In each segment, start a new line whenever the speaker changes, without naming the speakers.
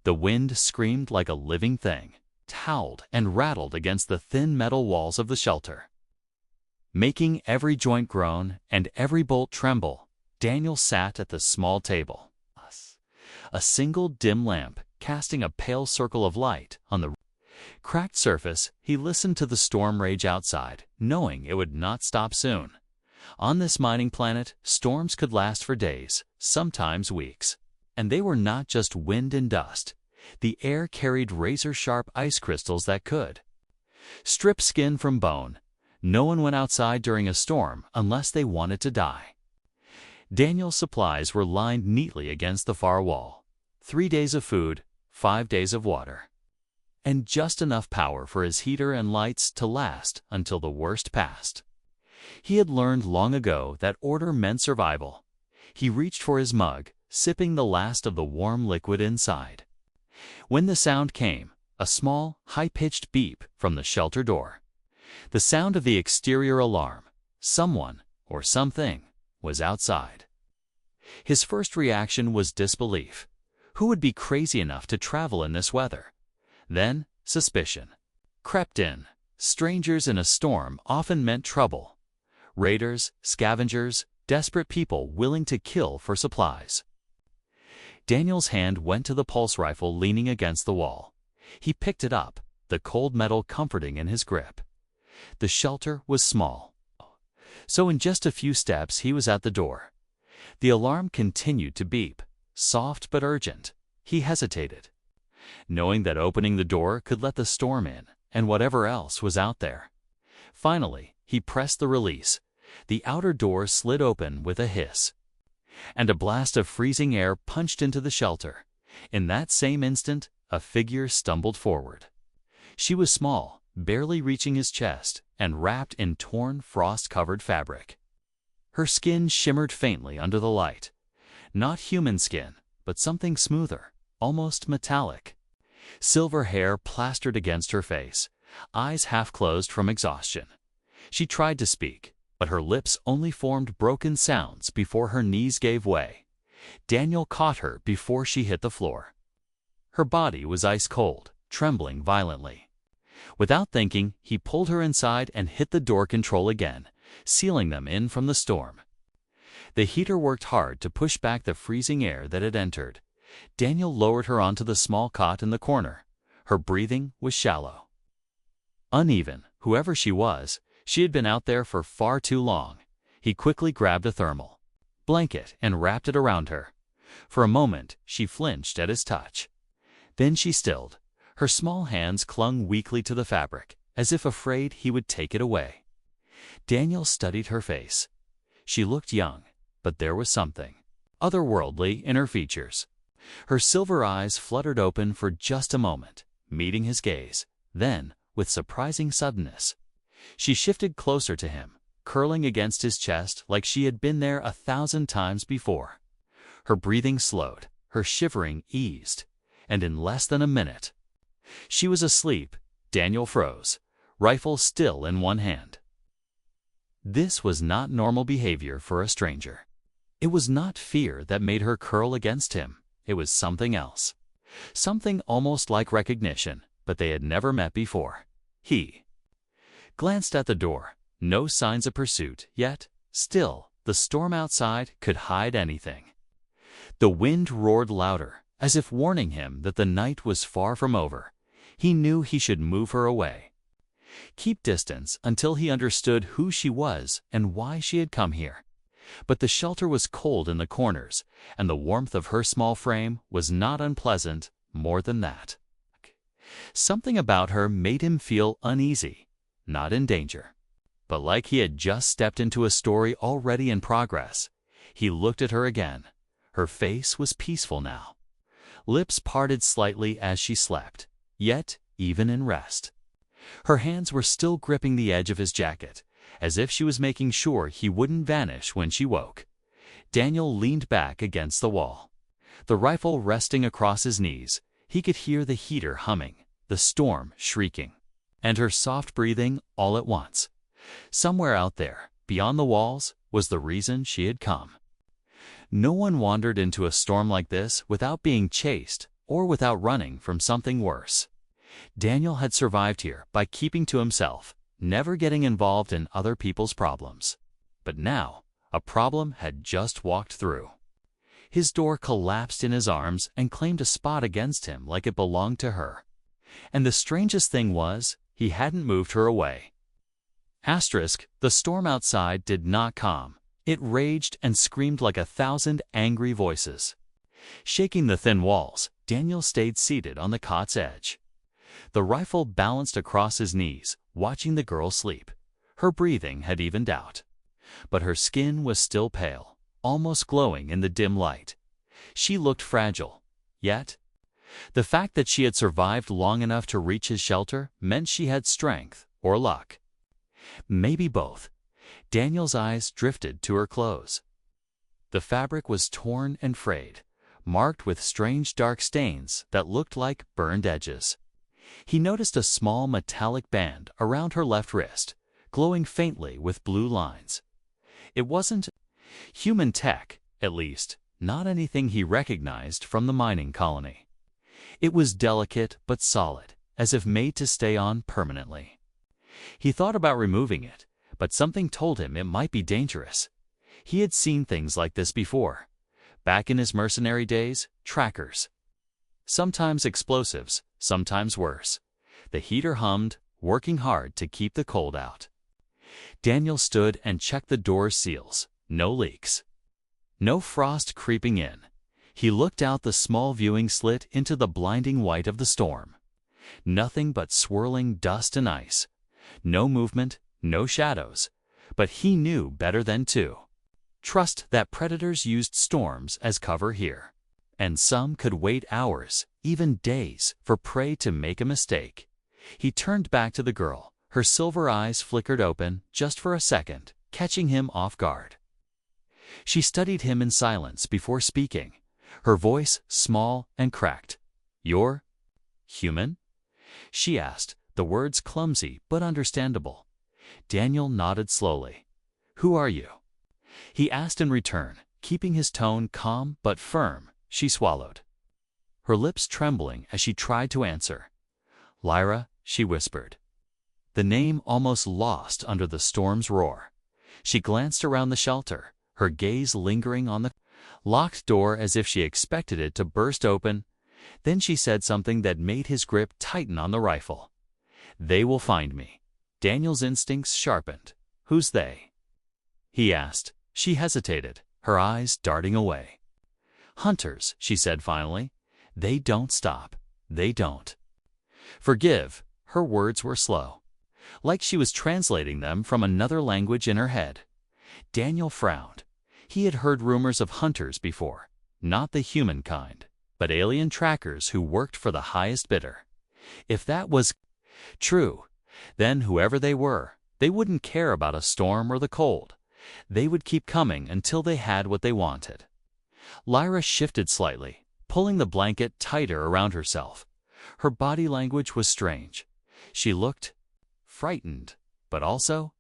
The wind screamed like a living thing, howled and rattled against the thin metal walls of the shelter. Making every joint groan and every bolt tremble, Daniel sat at the small table. A single dim lamp casting a pale circle of light on the cracked surface, he listened to the storm rage outside, knowing it would not stop soon. On this mining planet, storms could last for days, sometimes weeks. And they were not just wind and dust. The air carried razor-sharp ice crystals that could strip skin from bone. No one went outside during a storm unless they wanted to die. Daniel's supplies were lined neatly against the far wall. 3 days of food, 5 days of water, and just enough power for his heater and lights to last until the worst passed. He had learned long ago that order meant survival. He reached for his mug, sipping the last of the warm liquid inside. When the sound came, a small, high-pitched beep from the shelter door. The sound of the exterior alarm. Someone, or something, was outside. His first reaction was disbelief. Who would be crazy enough to travel in this weather? Then, suspicion crept in. Strangers in a storm often meant trouble. Raiders, scavengers, desperate people willing to kill for supplies. Daniel's hand went to the pulse rifle leaning against the wall. He picked it up, the cold metal comforting in his grip. The shelter was small, so in just a few steps he was at the door. The alarm continued to beep, soft but urgent. He hesitated, knowing that opening the door could let the storm in and whatever else was out there. Finally, he pressed the release. The outer door slid open with a hiss, and a blast of freezing air punched into the shelter. In that same instant, a figure stumbled forward. She was small, barely reaching his chest, and wrapped in torn, frost-covered fabric. Her skin shimmered faintly under the light. Not human skin, but something smoother, almost metallic. Silver hair plastered against her face, eyes half closed from exhaustion. She tried to speak, but her lips only formed broken sounds before her knees gave way. Daniel caught her before she hit the floor. Her body was ice cold, trembling violently. Without thinking, he pulled her inside and hit the door control again, sealing them in from the storm. The heater worked hard to push back the freezing air that had entered. Daniel lowered her onto the small cot in the corner. Her breathing was shallow, uneven. Whoever she was, she had been out there for far too long. He quickly grabbed a thermal blanket and wrapped it around her. For a moment, she flinched at his touch. Then she stilled. Her small hands clung weakly to the fabric, as if afraid he would take it away. Daniel studied her face. She looked young, but there was something otherworldly in her features. Her silver eyes fluttered open for just a moment, meeting his gaze. Then, with surprising suddenness, she shifted closer to him, curling against his chest like she had been there 1,000 times before. Her breathing slowed, her shivering eased, and in less than a minute, she was asleep. Daniel froze, rifle still in one hand. This was not normal behavior for a stranger. It was not fear that made her curl against him. It was something else. Something almost like recognition, but they had never met before. He glanced at the door. No signs of pursuit, yet, still, the storm outside could hide anything. The wind roared louder, as if warning him that the night was far from over. He knew he should move her away, keep distance until he understood who she was and why she had come here. But the shelter was cold in the corners, and the warmth of her small frame was not unpleasant. More than that, something about her made him feel uneasy, not in danger, but like he had just stepped into a story already in progress. He looked at her again. Her face was peaceful now, lips parted slightly as she slept, yet even in rest. Her hands were still gripping the edge of his jacket, as if she was making sure he wouldn't vanish when she woke. Daniel leaned back against the wall, the rifle resting across his knees. He could hear the heater humming, the storm shrieking, and her soft breathing all at once. Somewhere out there, beyond the walls, was the reason she had come. No one wandered into a storm like this without being chased, or without running from something worse. Daniel had survived here by keeping to himself, never getting involved in other people's problems. But now, a problem had just walked through. His door collapsed in his arms and claimed a spot against him like it belonged to her. And the strangest thing was, he hadn't moved her away. The storm outside did not calm. It raged and screamed like 1,000 angry voices. Shaking the thin walls, Daniel stayed seated on the cot's edge. The rifle balanced across his knees, watching the girl sleep. Her breathing had evened out. But her skin was still pale, almost glowing in the dim light. She looked fragile. Yet, the fact that she had survived long enough to reach his shelter meant she had strength or luck. Maybe both. Daniel's eyes drifted to her clothes. The fabric was torn and frayed, marked with strange dark stains that looked like burned edges. He noticed a small metallic band around her left wrist, glowing faintly with blue lines. It wasn't human tech, at least, not anything he recognized from the mining colony. It was delicate but solid, as if made to stay on permanently. He thought about removing it, but something told him it might be dangerous. He had seen things like this before. Back in his mercenary days, trackers. Sometimes explosives, sometimes worse. The heater hummed, working hard to keep the cold out. Daniel stood and checked the door's seals. No leaks. No frost creeping in. He looked out the small viewing slit into the blinding white of the storm. Nothing but swirling dust and ice. No movement, no shadows. But he knew better than to trust that predators used storms as cover here. And some could wait hours, even days, for prey to make a mistake. He turned back to the girl. Her silver eyes flickered open just for a second, catching him off guard. She studied him in silence before speaking, her voice small and cracked. "You're human?" she asked, the words clumsy but understandable. Daniel nodded slowly. "Who are you?" he asked in return, keeping his tone calm but firm. She swallowed, her lips trembling as she tried to answer. "Lyra," she whispered, the name almost lost under the storm's roar. She glanced around the shelter, her gaze lingering on the locked door as if she expected it to burst open. Then she said something that made his grip tighten on the rifle. "They will find me." Daniel's instincts sharpened. "Who's they?" he asked. She hesitated, her eyes darting away. "Hunters," she said finally. "They don't stop. They don't forgive." Her words were slow, like she was translating them from another language in her head. Daniel frowned. He had heard rumors of hunters before, not the human kind, but alien trackers who worked for the highest bidder. If that was true, then whoever they were, they wouldn't care about a storm or the cold. They would keep coming until they had what they wanted. Lyra shifted slightly, pulling the blanket tighter around herself. Her body language was strange. She looked frightened, but also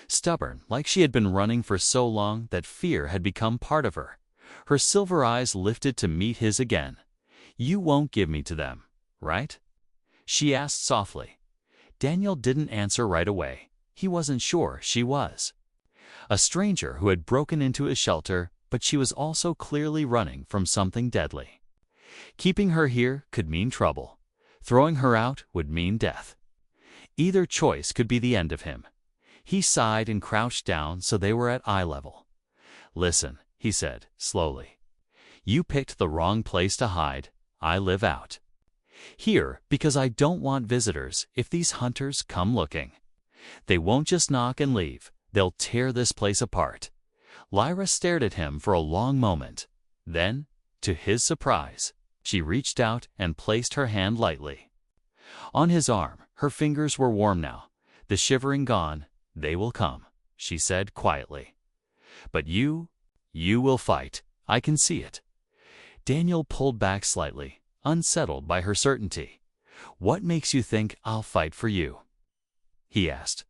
stubborn, like she had been running for so long that fear had become part of her. Her silver eyes lifted to meet his again. "You won't give me to them, right?" she asked softly. Daniel didn't answer right away. He wasn't sure she was a stranger who had broken into his shelter, but she was also clearly running from something deadly. Keeping her here could mean trouble. Throwing her out would mean death. Either choice could be the end of him. He sighed and crouched down so they were at eye level. "Listen," he said, slowly. "You picked the wrong place to hide. I live out here because I don't want visitors if these hunters come looking. They won't just knock and leave. They'll tear this place apart." Lyra stared at him for a long moment. Then, to his surprise, she reached out and placed her hand lightly on his arm. Her fingers were warm now, the shivering gone. "They will come," she said quietly. "But you will fight. I can see it." Daniel pulled back slightly, unsettled by her certainty. "What makes you think I'll fight for you?" he asked.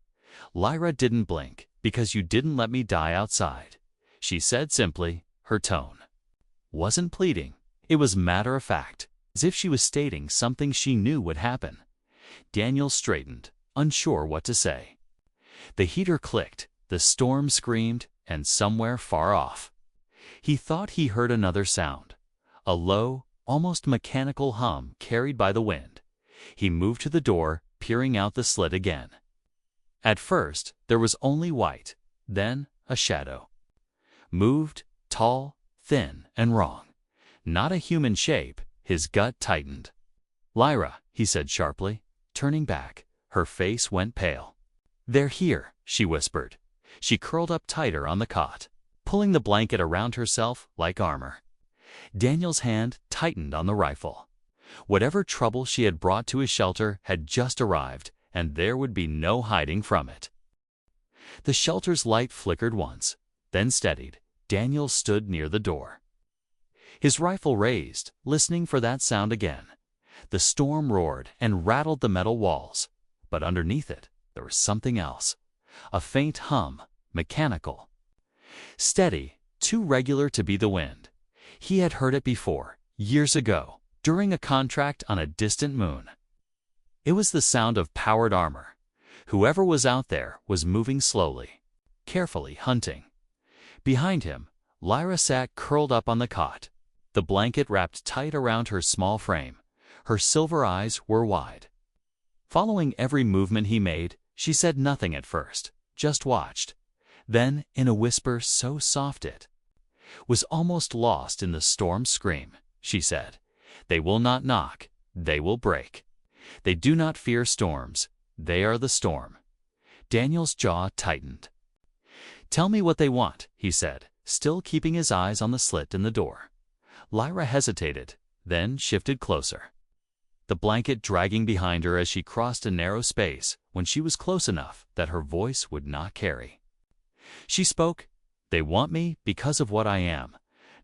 Lyra didn't blink. "Because you didn't let me die outside," she said simply. Her tone wasn't pleading. It was matter of fact. as if she was stating something she knew would happen. Daniel straightened, unsure what to say. The heater clicked, the storm screamed, and somewhere far off, he thought he heard another sound, a low, almost mechanical hum carried by the wind. He moved to the door, peering out the slit again. At first, there was only white, then a shadow. Moved, tall, thin, and wrong. Not a human shape. His gut tightened. "Lyra," he said sharply, turning back. Her face went pale. "They're here," she whispered. She curled up tighter on the cot, pulling the blanket around herself like armor. Daniel's hand tightened on the rifle. Whatever trouble she had brought to his shelter had just arrived, and there would be no hiding from it. The shelter's light flickered once, then steadied. Daniel stood near the door, his rifle raised, listening for that sound again. The storm roared and rattled the metal walls, but underneath it, there was something else. A faint hum, mechanical. Steady, too regular to be the wind. He had heard it before, years ago, during a contract on a distant moon. It was the sound of powered armor. Whoever was out there was moving slowly, carefully hunting. Behind him, Lyra sat curled up on the cot, the blanket wrapped tight around her small frame. Her silver eyes were wide. Following every movement he made, she said nothing at first, just watched. Then, in a whisper so soft it was almost lost in the storm's scream, she said, "They will not knock, they will break. They do not fear storms, they are the storm." Daniel's jaw tightened. "Tell me what they want," he said, still keeping his eyes on the slit in the door. Lyra hesitated, then shifted closer, the blanket dragging behind her as she crossed a narrow space when she was close enough that her voice would not carry. She spoke, "They want me because of what I am,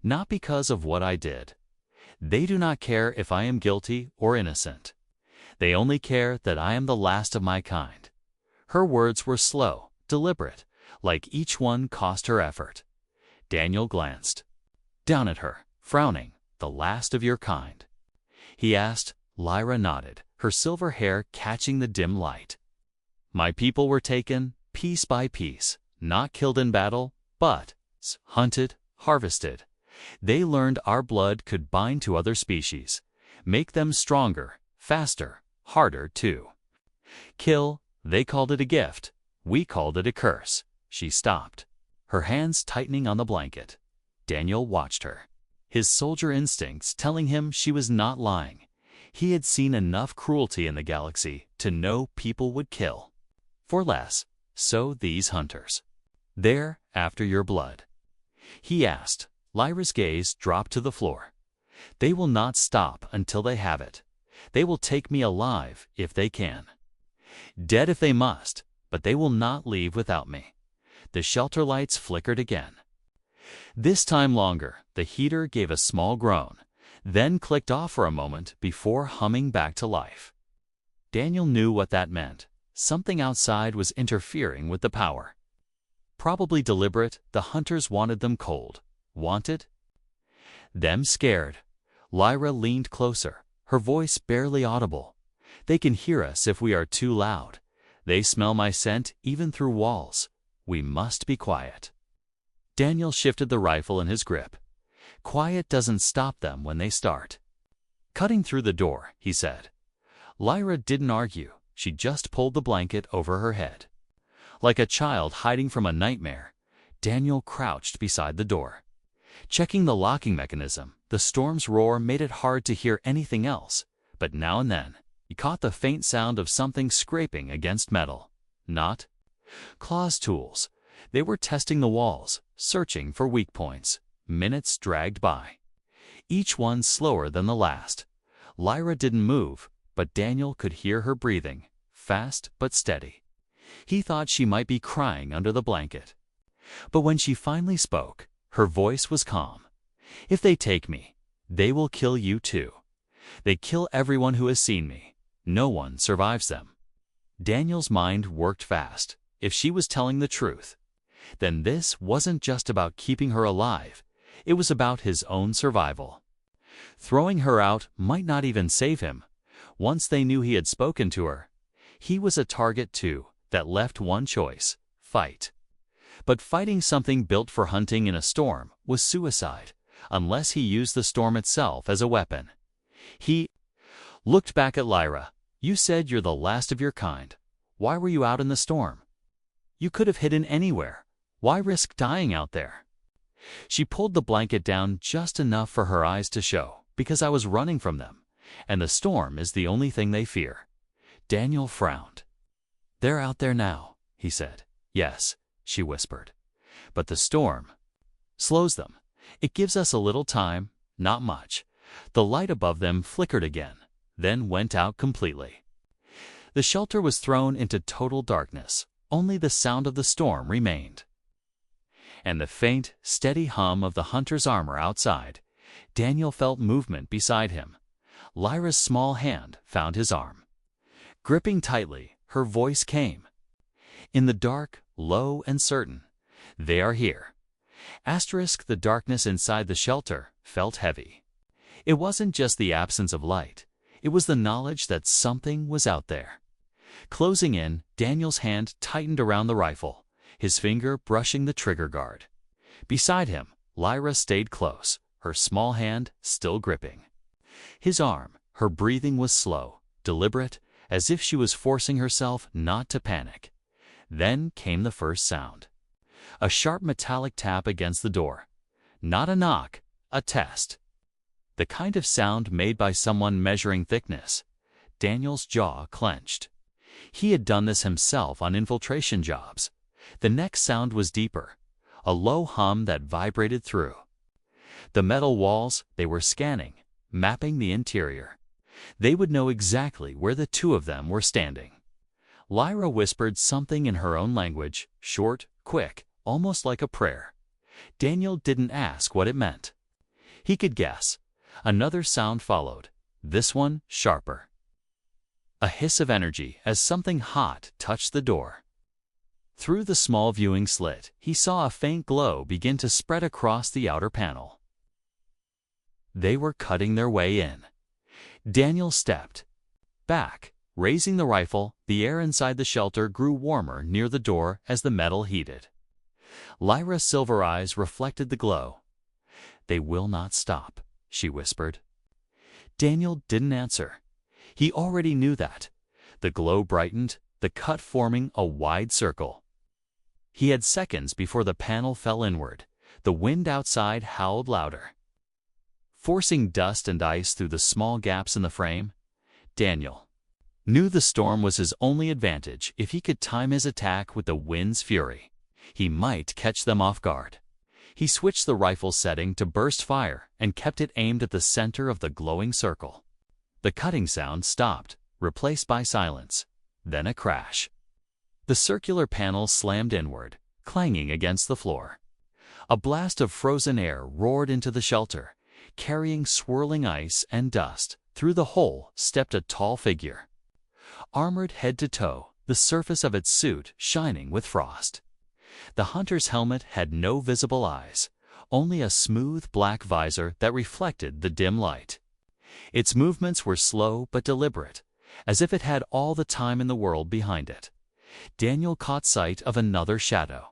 not because of what I did. They do not care if I am guilty or innocent. They only care that I am the last of my kind." Her words were slow, deliberate, like each one cost her effort. Daniel glanced down at her, frowning. "The last of your kind?" he asked. Lyra nodded, her silver hair catching the dim light. "My people were taken, piece by piece, not killed in battle, but hunted, harvested. They learned our blood could bind to other species, make them stronger, faster, harder too. Kill, they called it a gift, we called it a curse." She stopped, her hands tightening on the blanket. Daniel watched her, his soldier instincts telling him she was not lying. He had seen enough cruelty in the galaxy to know people would kill for less, so these hunters. "They're after your blood?" he asked. Lyra's gaze dropped to the floor. "They will not stop until they have it. They will take me alive if they can. Dead if they must, but they will not leave without me." The shelter lights flickered again. This time longer. The heater gave a small groan, then clicked off for a moment before humming back to life. Daniel knew what that meant. Something outside was interfering with the power. Probably deliberate. The hunters wanted them cold. Wanted them scared. Lyra leaned closer, her voice barely audible. "They can hear us if we are too loud. They smell my scent even through walls. We must be quiet." Daniel shifted the rifle in his grip. "Quiet doesn't stop them when they start." "Cutting through the door," he said. Lyra didn't argue. She just pulled the blanket over her head. Like a child hiding from a nightmare, Daniel crouched beside the door, checking the locking mechanism. The storm's roar made it hard to hear anything else, but now and then, he caught the faint sound of something scraping against metal. Not claws tools. They were testing the walls, searching for weak points. Minutes dragged by, each one slower than the last. Lyra didn't move, but Daniel could hear her breathing, fast but steady. He thought she might be crying under the blanket. But when she finally spoke, her voice was calm. "If they take me, they will kill you too. They kill everyone who has seen me. No one survives them." Daniel's mind worked fast. If she was telling the truth, then this wasn't just about keeping her alive. It was about his own survival. Throwing her out might not even save him. Once they knew he had spoken to her, he was a target too. That left one choice: fight. But fighting something built for hunting in a storm was suicide, unless he used the storm itself as a weapon. He looked back at Lyra. "You said you're the last of your kind. Why were you out in the storm? You could have hidden anywhere. Why risk dying out there?" She pulled the blanket down just enough for her eyes to show. "Because I was running from them, and the storm is the only thing they fear." Daniel frowned. "They're out there now," he said. "Yes," she whispered. "But the storm slows them. It gives us a little time, not much." The light above them flickered again, then went out completely. The shelter was thrown into total darkness. Only the sound of the storm remained, and the faint, steady hum of the hunter's armor outside. Daniel felt movement beside him. Lyra's small hand found his arm. Gripping tightly, her voice came. In the dark, low and certain. "They are here." The darkness inside the shelter felt heavy. It wasn't just the absence of light. It was the knowledge that something was out there. Closing in, Daniel's hand tightened around the rifle, his finger brushing the trigger guard. Beside him, Lyra stayed close, her small hand still gripping his arm. Her breathing was slow, deliberate, as if she was forcing herself not to panic. Then came the first sound. A sharp metallic tap against the door. Not a knock, a test. The kind of sound made by someone measuring thickness. Daniel's jaw clenched. He had done this himself on infiltration jobs. The next sound was deeper, a low hum that vibrated through the metal walls. They were scanning, mapping the interior. They would know exactly where the two of them were standing. Lyra whispered something in her own language, short, quick, almost like a prayer. Daniel didn't ask what it meant. He could guess. Another sound followed, this one sharper. A hiss of energy as something hot touched the door. Through the small viewing slit, he saw a faint glow begin to spread across the outer panel. They were cutting their way in. Daniel stepped back, raising the rifle. The air inside the shelter grew warmer near the door as the metal heated. Lyra's silver eyes reflected the glow. "They will not stop," she whispered. Daniel didn't answer. He already knew that. The glow brightened, the cut forming a wide circle. He had seconds before the panel fell inward. The wind outside howled louder, forcing dust and ice through the small gaps in the frame. Daniel knew the storm was his only advantage. If he could time his attack with the wind's fury, he might catch them off guard. He switched the rifle setting to burst fire and kept it aimed at the center of the glowing circle. The cutting sound stopped, replaced by silence, then a crash. The circular panel slammed inward, clanging against the floor. A blast of frozen air roared into the shelter, carrying swirling ice and dust. Through the hole stepped a tall figure, armored head to toe, the surface of its suit shining with frost. The hunter's helmet had no visible eyes, only a smooth black visor that reflected the dim light. Its movements were slow but deliberate, as if it had all the time in the world behind it. Daniel caught sight of another shadow.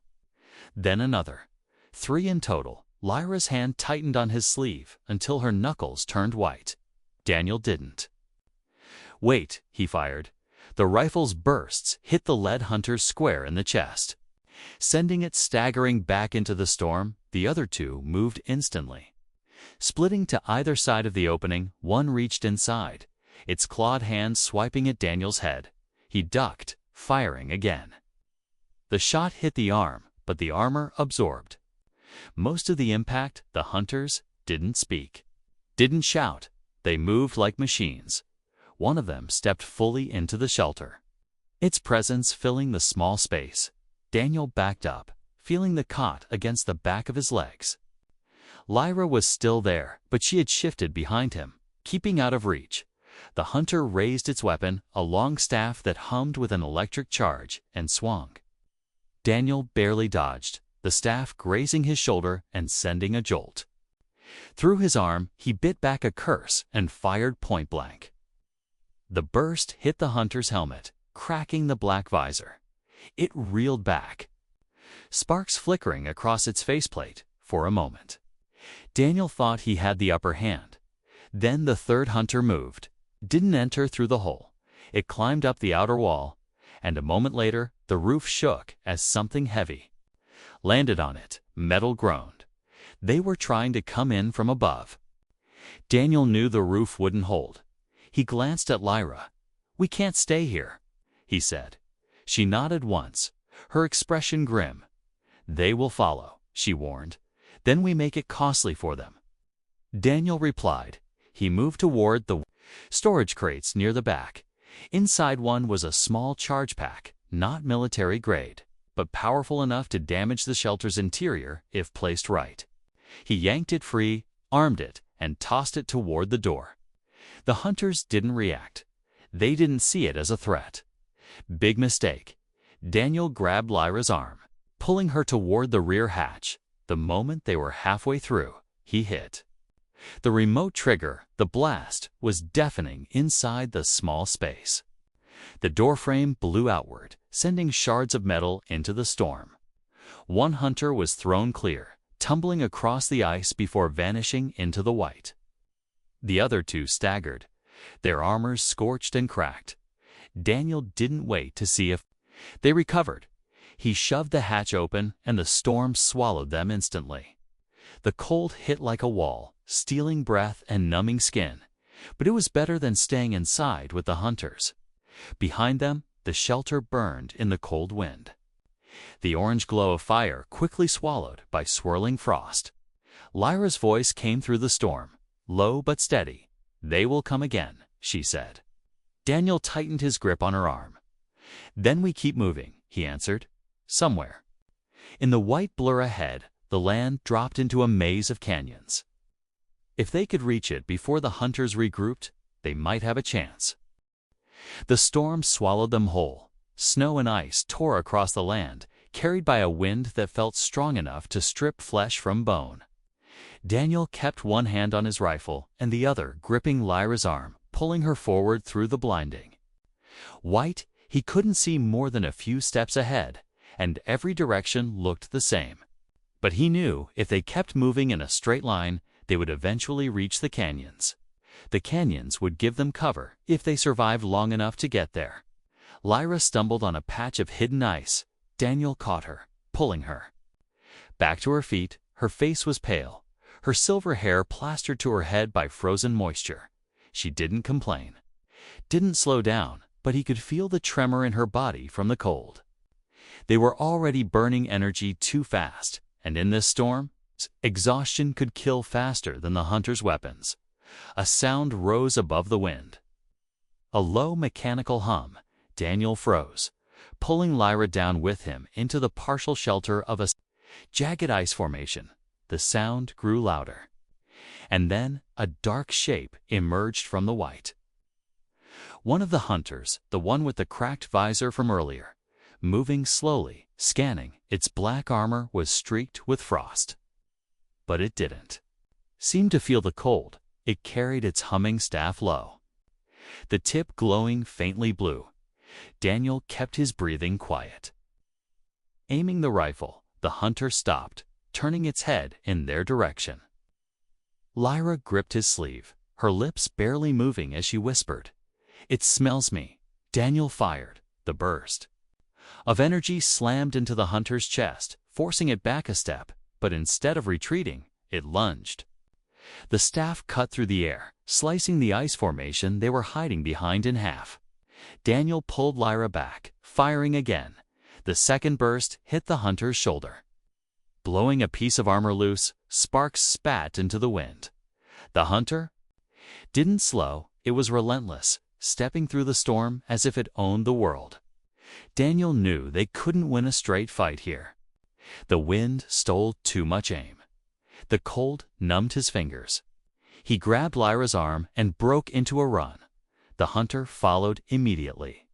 Then another. 3 in total. Lyra's hand tightened on his sleeve until her knuckles turned white. Daniel didn't. "Wait," he fired. The rifle's bursts hit the lead hunter square in the chest, sending it staggering back into the storm. The other two moved instantly. Splitting to either side of the opening, one reached inside, its clawed hand swiping at Daniel's head. He ducked, firing again. The shot hit the arm, but the armor absorbed most of the impact. The hunters didn't speak, didn't shout. They moved like machines. One of them stepped fully into the shelter, its presence filling the small space. Daniel backed up, feeling the cot against the back of his legs. Lyra was still there, but she had shifted behind him, keeping out of reach. The hunter raised its weapon, a long staff that hummed with an electric charge, and swung. Daniel barely dodged, the staff grazing his shoulder and sending a jolt. Through his arm, he bit back a curse and fired point blank. The burst hit the hunter's helmet, cracking the black visor. It reeled back, sparks flickering across its faceplate for a moment. Daniel thought he had the upper hand. Then the third hunter moved, didn't enter through the hole. It climbed up the outer wall, and a moment later, the roof shook as something heavy landed on it. Metal groaned. They were trying to come in from above. Daniel knew the roof wouldn't hold. He glanced at Lyra. "We can't stay here," he said. She nodded once, her expression grim. "They will follow," she warned. "Then we make it costly for them." Daniel replied. He moved toward the storage crates near the back. Inside one was a small charge pack, not military grade, but powerful enough to damage the shelter's interior if placed right. He yanked it free, armed it, and tossed it toward the door. The hunters didn't react. They didn't see it as a threat. Big mistake. Daniel grabbed Lyra's arm, pulling her toward the rear hatch. The moment they were halfway through, he hit the remote trigger. The blast was deafening inside the small space. The doorframe blew outward, sending shards of metal into the storm. One hunter was thrown clear, tumbling across the ice before vanishing into the white. The other two staggered, their armors scorched and cracked. Daniel didn't wait to see if they recovered. He shoved the hatch open, and the storm swallowed them instantly. The cold hit like a wall, stealing breath and numbing skin, but it was better than staying inside with the hunters. Behind them, the shelter burned in the cold wind. The orange glow of fire quickly swallowed by swirling frost. Lyra's voice came through the storm, low but steady. "They will come again," she said. Daniel tightened his grip on her arm. "Then we keep moving," he answered. "Somewhere." In the white blur ahead, the land dropped into a maze of canyons. If they could reach it before the hunters regrouped, they might have a chance. The storm swallowed them whole. Snow and ice tore across the land, carried by a wind that felt strong enough to strip flesh from bone. Daniel kept one hand on his rifle and the other gripping Lyra's arm, pulling her forward through the blinding white. He couldn't see more than a few steps ahead, and every direction looked the same. But he knew if they kept moving in a straight line, they would eventually reach the canyons. The canyons would give them cover if they survived long enough to get there. Lyra stumbled on a patch of hidden ice. Daniel caught her, pulling her back to her feet. Her face was pale, her silver hair plastered to her head by frozen moisture. She didn't complain, didn't slow down, but he could feel the tremor in her body from the cold. They were already burning energy too fast, and in this storm, exhaustion could kill faster than the hunters' weapons. A sound rose above the wind. A low mechanical hum. Daniel froze, pulling Lyra down with him into the partial shelter of a jagged ice formation. The sound grew louder. And then a dark shape emerged from the white. One of the hunters, the one with the cracked visor from earlier, moving slowly, scanning. Its black armor was streaked with frost. But it didn't seem to feel the cold. It carried its humming staff low, the tip glowing faintly blue. Daniel kept his breathing quiet. Aiming the rifle, the hunter stopped, turning its head in their direction. Lyra gripped his sleeve, her lips barely moving as she whispered, "It smells me." Daniel fired. The burst of energy slammed into the hunter's chest, forcing it back a step, but instead of retreating, it lunged. The staff cut through the air, slicing the ice formation they were hiding behind in half. Daniel pulled Lyra back, firing again. The second burst hit the hunter's shoulder, blowing a piece of armor loose. Sparks spat into the wind. The hunter didn't slow. It was relentless, stepping through the storm as if it owned the world. Daniel knew they couldn't win a straight fight here. The wind stole too much aim. The cold numbed his fingers. He grabbed Lyra's arm and broke into a run. The hunter followed immediately,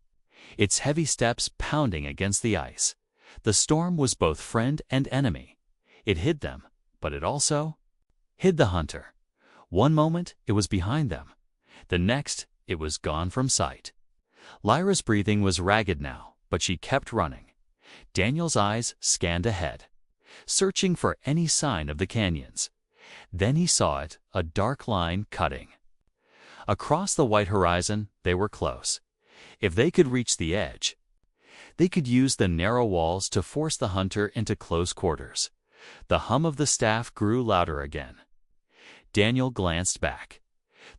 its heavy steps pounding against the ice. The storm was both friend and enemy. It hid them, but it also hid the hunter. One moment, it was behind them. The next, it was gone from sight. Lyra's breathing was ragged now, but she kept running. Daniel's eyes scanned ahead, searching for any sign of the canyons. Then he saw it, a dark line cutting. Across the white horizon, they were close. If they could reach the edge, they could use the narrow walls to force the hunter into close quarters. The hum of the staff grew louder again. Daniel glanced back.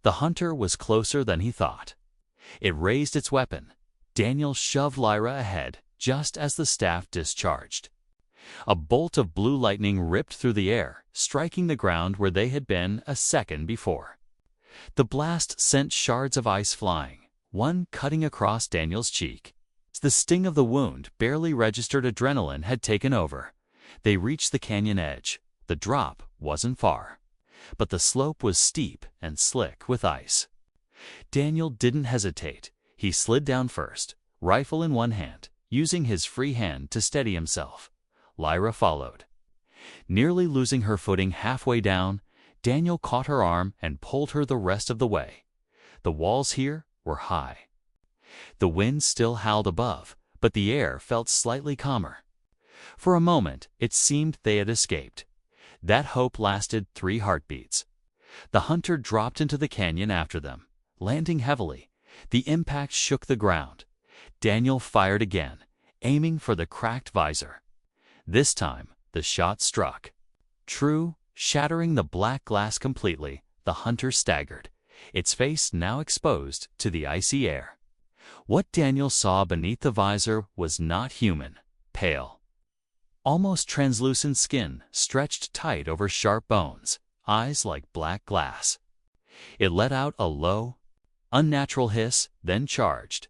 The hunter was closer than he thought. It raised its weapon. Daniel shoved Lyra ahead just as the staff discharged. A bolt of blue lightning ripped through the air, striking the ground where they had been a second before. The blast sent shards of ice flying, one cutting across Daniel's cheek. The sting of the wound barely registered. Adrenaline had taken over. They reached the canyon edge. The drop wasn't far, but the slope was steep and slick with ice. Daniel didn't hesitate. He slid down first, rifle in one hand, using his free hand to steady himself. Lyra followed. Nearly losing her footing halfway down, Daniel caught her arm and pulled her the rest of the way. The walls here were high. The wind still howled above, but the air felt slightly calmer. For a moment, it seemed they had escaped. That hope lasted 3 heartbeats. The hunter dropped into the canyon after them, landing heavily. The impact shook the ground. Daniel fired again, aiming for the cracked visor. This time, the shot struck. True, shattering the black glass completely, the hunter staggered, its face now exposed to the icy air. What Daniel saw beneath the visor was not human, pale. Almost translucent skin stretched tight over sharp bones, eyes like black glass. It let out a low, unnatural hiss, then charged.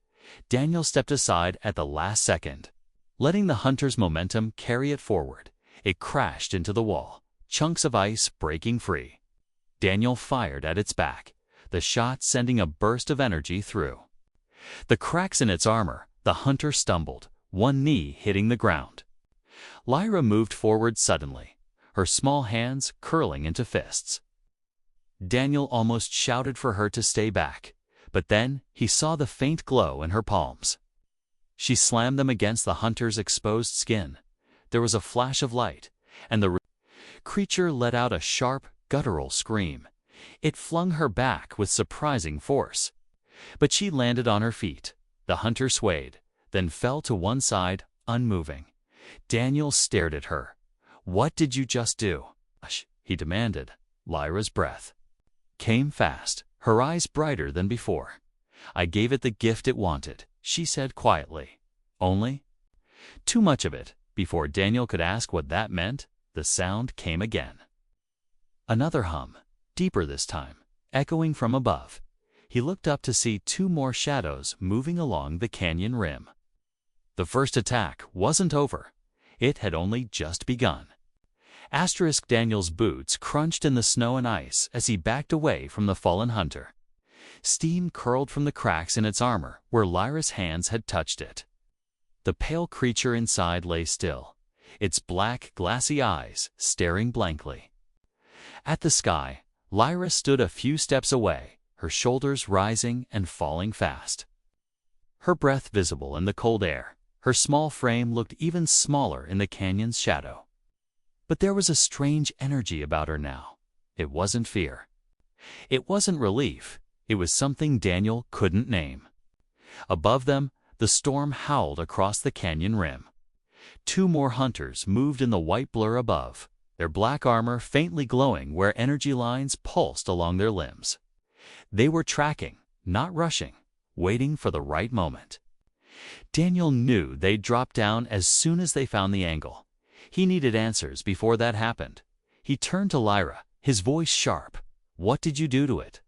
Daniel stepped aside at the last second, letting the hunter's momentum carry it forward. It crashed into the wall, chunks of ice breaking free. Daniel fired at its back, the shot sending a burst of energy through. The cracks in its armor, the hunter stumbled, one knee hitting the ground. Lyra moved forward suddenly, her small hands curling into fists. Daniel almost shouted for her to stay back, but then he saw the faint glow in her palms. She slammed them against the hunter's exposed skin. There was a flash of light, and the creature let out a sharp, guttural scream. It flung her back with surprising force. But she landed on her feet. The hunter swayed, then fell to one side, unmoving. Daniel stared at her. "What did you just do?" he demanded. Lyra's breath came fast, her eyes brighter than before. "I gave it the gift it wanted," she said quietly. "Only too much of it." Before Daniel could ask what that meant, the sound came again. Another hum, deeper this time, echoing from above. He looked up to see 2 more shadows moving along the canyon rim. The first attack wasn't over. It had only just begun. Daniel's boots crunched in the snow and ice as he backed away from the fallen hunter. Steam curled from the cracks in its armor where Lyra's hands had touched it. The pale creature inside lay still, its black, glassy eyes staring blankly. At the sky, Lyra stood a few steps away, her shoulders rising and falling fast. Her breath visible in the cold air, her small frame looked even smaller in the canyon's shadow. But there was a strange energy about her now. It wasn't fear. It wasn't relief. It was something Daniel couldn't name. Above them, the storm howled across the canyon rim. 2 more hunters moved in the white blur above, their black armor faintly glowing where energy lines pulsed along their limbs. They were tracking, not rushing, waiting for the right moment. Daniel knew they'd drop down as soon as they found the angle. He needed answers before that happened. He turned to Lyra, his voice sharp. "What did you do to it?"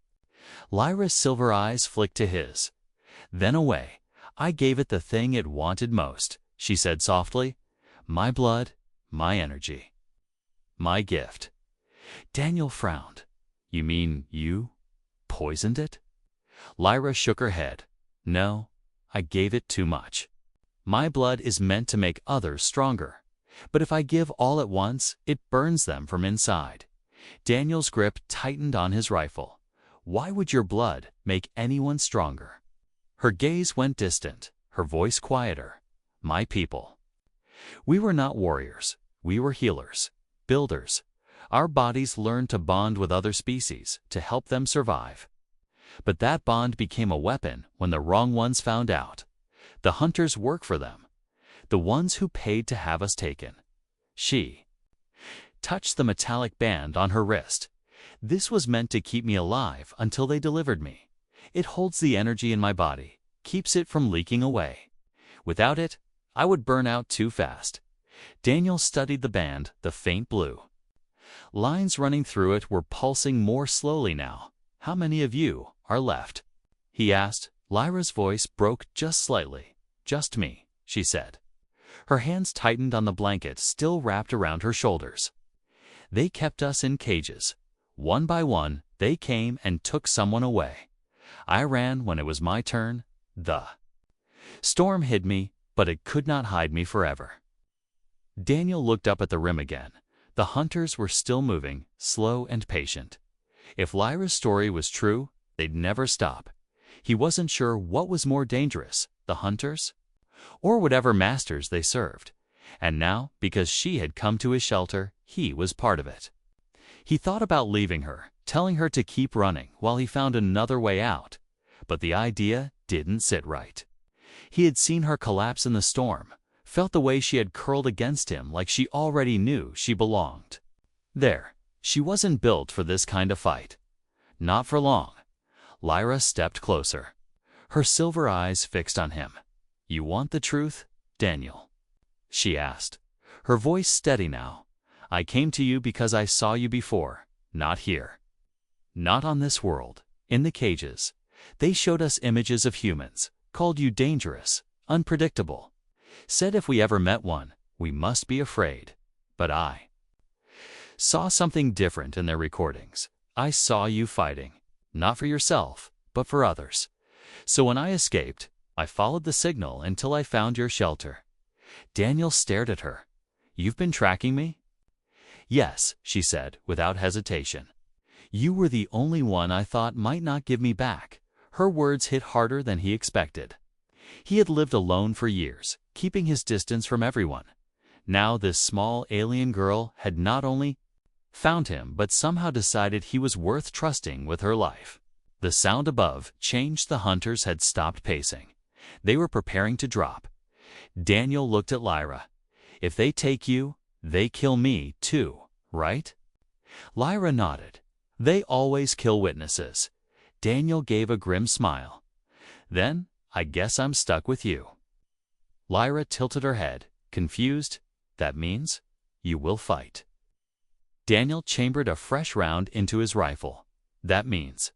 Lyra's silver eyes flicked to his, then away. "I gave it the thing it wanted most," she said softly. "My blood, my energy, my gift." Daniel frowned. "You mean you poisoned it?" Lyra shook her head. "No, I gave it too much. My blood is meant to make others stronger. But if I give all at once, it burns them from inside. Daniel's grip tightened on his rifle. Why would your blood make anyone stronger? Her gaze went distant, her voice quieter. My people. We were not warriors. We were healers, builders. Our bodies learned to bond with other species to help them survive. But that bond became a weapon when the wrong ones found out. The hunters work for them, the ones who paid to have us taken. She touched the metallic band on her wrist. This was meant to keep me alive until they delivered me. It holds the energy in my body, keeps it from leaking away. Without it, I would burn out too fast. Daniel studied the band, the faint blue. Lines running through it were pulsing more slowly now. How many of you are left? He asked. Lyra's voice broke just slightly. Just me, she said. Her hands tightened on the blanket still wrapped around her shoulders. They kept us in cages. One by one, they came and took someone away. I ran when it was my turn. The storm hid me, but it could not hide me forever. Daniel looked up at the rim again. The hunters were still moving, slow and patient. If Lyra's story was true, they'd never stop. He wasn't sure what was more dangerous, the hunters, or whatever masters they served. And now, because she had come to his shelter, he was part of it. He thought about leaving her, telling her to keep running while he found another way out. But the idea didn't sit right. He had seen her collapse in the storm, felt the way she had curled against him like she already knew she belonged. There, she wasn't built for this kind of fight. Not for long. Lyra stepped closer, her silver eyes fixed on him. You want the truth, Daniel? She asked, her voice steady now. I came to you because I saw you before, not here. Not on this world, in the cages. They showed us images of humans, called you dangerous, unpredictable. Said if we ever met one, we must be afraid. But I saw something different in their recordings. I saw you fighting, not for yourself, but for others. So when I escaped, I followed the signal until I found your shelter. Daniel stared at her. You've been tracking me? Yes, she said, without hesitation. You were the only one I thought might not give me back. Her words hit harder than he expected. He had lived alone for years, keeping his distance from everyone. Now this small alien girl had not only found him but somehow decided he was worth trusting with her life. The sound above changed. The hunters had stopped pacing. They were preparing to drop. Daniel looked at Lyra. If they take you, they kill me too, right? Lyra nodded. They always kill witnesses. Daniel gave a grim smile. Then, I guess I'm stuck with you. Lyra tilted her head, confused. That means you will fight. Daniel chambered a fresh round into his rifle. That means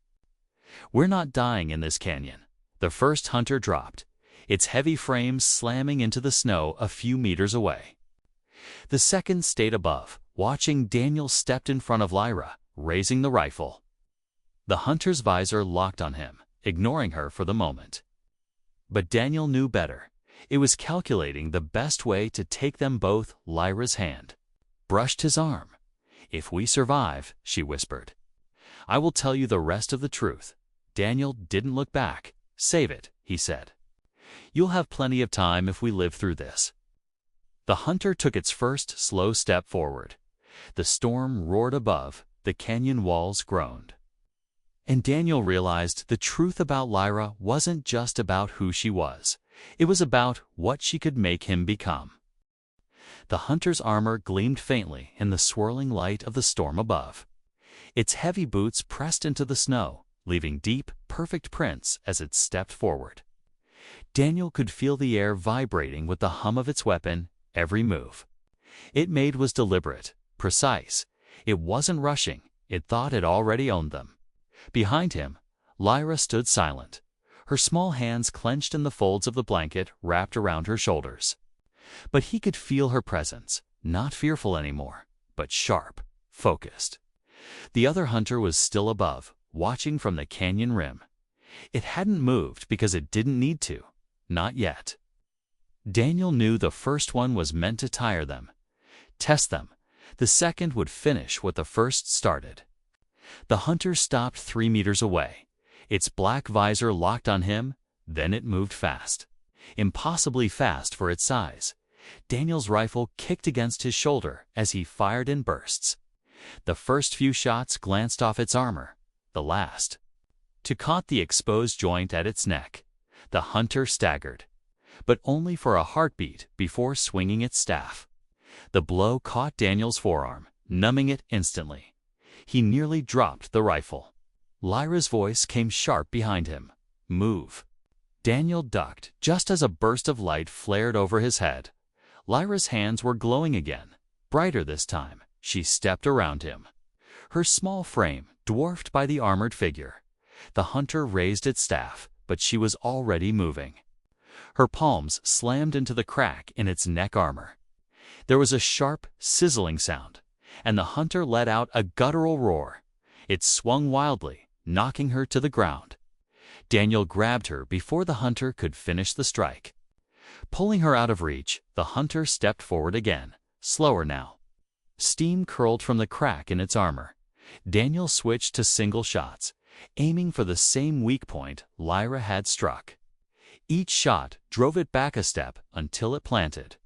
we're not dying in this canyon. The first hunter dropped, its heavy frame slamming into the snow a few meters away. The second stayed above, watching. Daniel stepped in front of Lyra, raising the rifle. The hunter's visor locked on him, ignoring her for the moment. But Daniel knew better. It was calculating the best way to take them both. Lyra's hand brushed his arm. If we survive, she whispered, I will tell you the rest of the truth. Daniel didn't look back. Save it, he said. You'll have plenty of time if we live through this. The hunter took its first slow step forward. The storm roared above, the canyon walls groaned. And Daniel realized the truth about Lyra wasn't just about who she was. It was about what she could make him become. The hunter's armor gleamed faintly in the swirling light of the storm above. Its heavy boots pressed into the snow, leaving deep, perfect prints as it stepped forward. Daniel could feel the air vibrating with the hum of its weapon. Every move it made was deliberate, precise. It wasn't rushing. It thought it already owned them. Behind him, Lyra stood silent, her small hands clenched in the folds of the blanket wrapped around her shoulders. But he could feel her presence, not fearful anymore, but sharp, focused. The other hunter was still above, watching from the canyon rim. It hadn't moved because it didn't need to. Not yet. Daniel knew the first one was meant to tire them, test them. The second would finish what the first started. The hunter stopped 3 meters away. Its black visor locked on him, then it moved fast. Impossibly fast for its size. Daniel's rifle kicked against his shoulder as he fired in bursts. The first few shots glanced off its armor. The last caught the exposed joint at its neck. The hunter staggered, but only for a heartbeat before swinging its staff. The blow caught Daniel's forearm, numbing it instantly. He nearly dropped the rifle. Lyra's voice came sharp behind him. "Move." Daniel ducked just as a burst of light flared over his head. Lyra's hands were glowing again, brighter this time. She stepped around him. Her small frame dwarfed by the armored figure. The hunter raised its staff, but she was already moving. Her palms slammed into the crack in its neck armor. There was a sharp, sizzling sound, and the hunter let out a guttural roar. It swung wildly, knocking her to the ground. Daniel grabbed her before the hunter could finish the strike. Pulling her out of reach, the hunter stepped forward again, slower now. Steam curled from the crack in its armor. Daniel switched to single shots, aiming for the same weak point Lyra had struck. Each shot drove it back a step until it planted.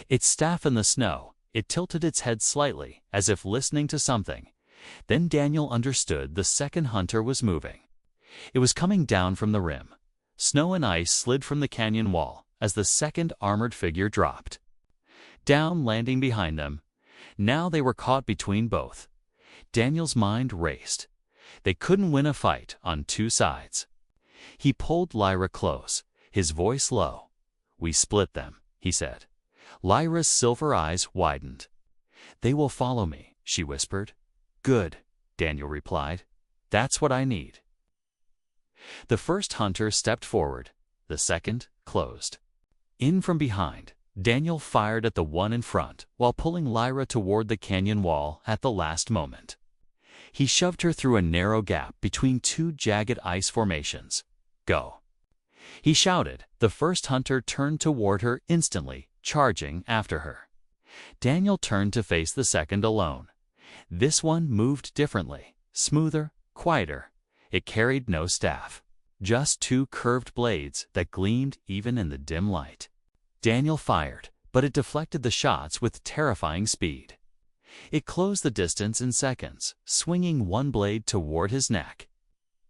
Its staff in the snow, it tilted its head slightly, as if listening to something. Then Daniel understood the second hunter was moving. It was coming down from the rim. Snow and ice slid from the canyon wall as the second armored figure dropped. Down, landing behind them. Now they were caught between both. Daniel's mind raced. They couldn't win a fight on two sides. He pulled Lyra close, his voice low. "We split them," he said. Lyra's silver eyes widened. "They will follow me," she whispered. "Good," Daniel replied. "That's what I need." The first hunter stepped forward. The second closed. In from behind, Daniel fired at the one in front while pulling Lyra toward the canyon wall at the last moment. He shoved her through a narrow gap between two jagged ice formations. "Go," he shouted. The first hunter turned toward her instantly, charging after her. Daniel turned to face the second alone. This one moved differently, smoother, quieter. It carried no staff, just two curved blades that gleamed even in the dim light. Daniel fired, but it deflected the shots with terrifying speed. It closed the distance in seconds, swinging one blade toward his neck.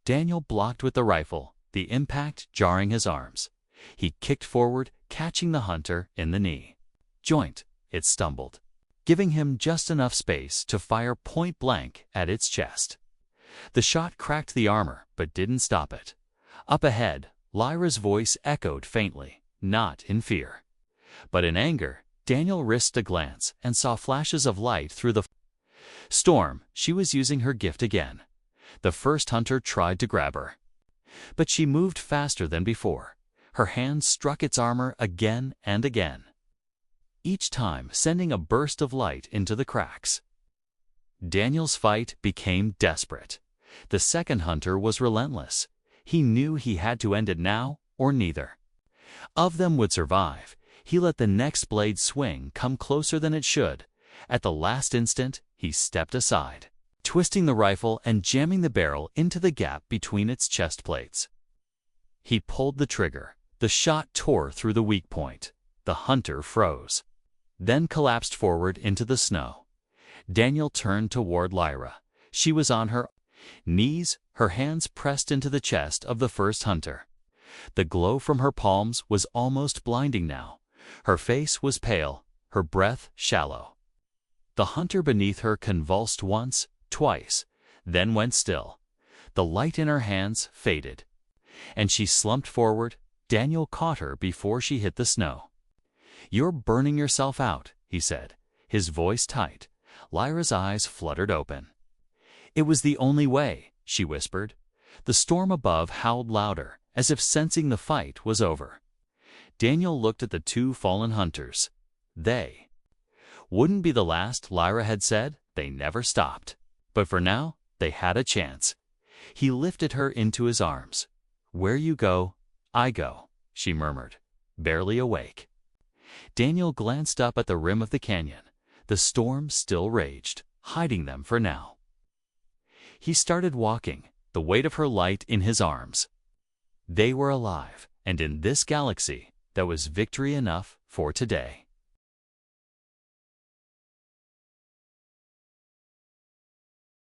Daniel blocked with the rifle, the impact jarring his arms. He kicked forward, catching the hunter in the knee. "Joint," it stumbled, giving him just enough space to fire point blank at its chest. The shot cracked the armor, but didn't stop it. Up ahead, Lyra's voice echoed faintly, not in fear, but in anger. Daniel risked a glance and saw flashes of light through the storm. She was using her gift again. The first hunter tried to grab her, but she moved faster than before. Her hand struck its armor again and again, each time sending a burst of light into the cracks. Daniel's fight became desperate. The second hunter was relentless. He knew he had to end it now or neither of them would survive. He let the next blade swing come closer than it should. At the last instant, he stepped aside, twisting the rifle and jamming the barrel into the gap between its chest plates. He pulled the trigger. The shot tore through the weak point. The hunter froze, then collapsed forward into the snow. Daniel turned toward Lyra. She was on her knees, her hands pressed into the chest of the first hunter. The glow from her palms was almost blinding now. Her face was pale, her breath shallow. The hunter beneath her convulsed once, twice, then went still. The light in her hands faded, and she slumped forward. Daniel caught her before she hit the snow. "You're burning yourself out," he said, his voice tight. Lyra's eyes fluttered open. "It was the only way," she whispered. The storm above howled louder, as if sensing the fight was over. Daniel looked at the two fallen hunters. They wouldn't be the last, Lyra had said. They never stopped. But for now, they had a chance. He lifted her into his arms. "Where you go, I go," she murmured, barely awake. Daniel glanced up at the rim of the canyon. the storm still raged, hiding them for now. He started walking, the weight of her light in his arms. They were alive, and in this galaxy, that was victory enough for today.